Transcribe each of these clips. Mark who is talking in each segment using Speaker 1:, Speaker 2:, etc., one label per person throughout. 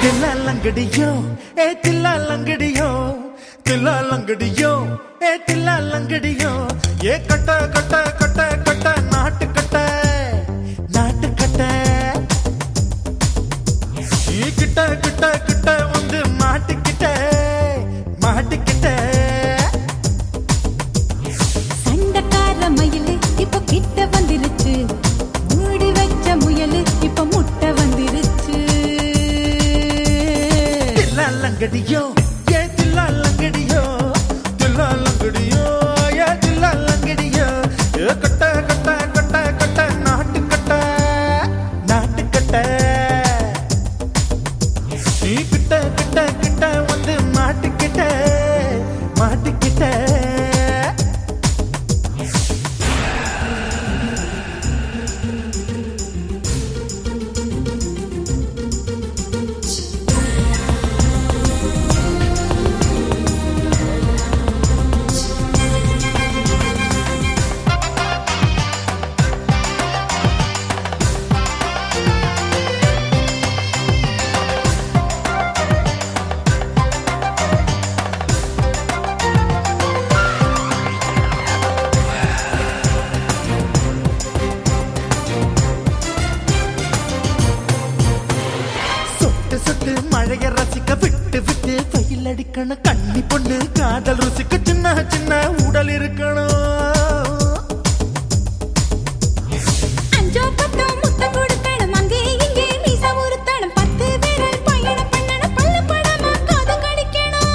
Speaker 1: தில்லாலங்கடியோ ஏ தில்லாலங்கடியோ தில்லாலங்கடியோ ஏ தில்லாலங்கடியோ ஏ கட்ட கட்ட கட்ட கட்ட நாட்டு கட்ட நாட்டு கட்ட நீ கிட்ட கிட்ட கிட்ட வந்து மாட்டிக்கிட்ட மாட்டிக்கிட்ட
Speaker 2: சண்டக்கார மயிலு இப்ப கிட்ட வந்துருச்சு மூடி வச்ச முயலு இப்ப முட்டை வந்துருச்சு
Speaker 1: தில்லாலங்கடியோ ஏ தில்லாலங்கடியோ தில்லாலங்கடியோ ஏ தில்லாலங்கடியோ ஏ கட்ட கட்ட கட்ட கட்ட நாட்டு கட்ட நாட்டு கட்ட நீ கிட்ட கிட்ட கிட்ட வந்து மாட்டிக்கிட்ட மாட்டிக்கிட்ட சுட்டு மழைய ரசிக்க விட்டு விட்டு வெயில் அடிக்கணும் கண்ணி பொண்ணு காதல் ருசிக்க சின்ன சின்ன உடல் இருக்கணும்
Speaker 2: அஞ்சோ பத்தோ முத்தம் கொடுக்கணும் அங்கே இங்கே மீசா உருத்தணும் 10 விரல் பயணம் பண்ணணும் பல்ல படமா காது கடிக்கணும்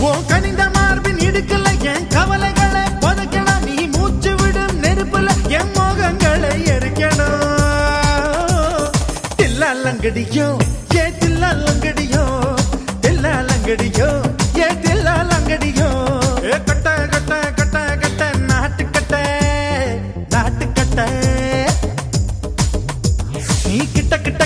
Speaker 1: ஓ கனிந்த மார்பின் இடுக்கல என் கவலைகளை புதைக்கணும் நீ மூச்சு விடும் நெருப்புல என் மோகங்களை எரிக்கணும் தில்லாலங்கடியோ ஏ தில்லாலங்கடியோ தில்லாலங்கடியோ ஏ தில்லாலங்கடியோ ஏ கட்ட கட்ட கட்ட கட்ட நாட்டு கட்ட நாட்டு கட்ட நீ கிட்ட கிட்ட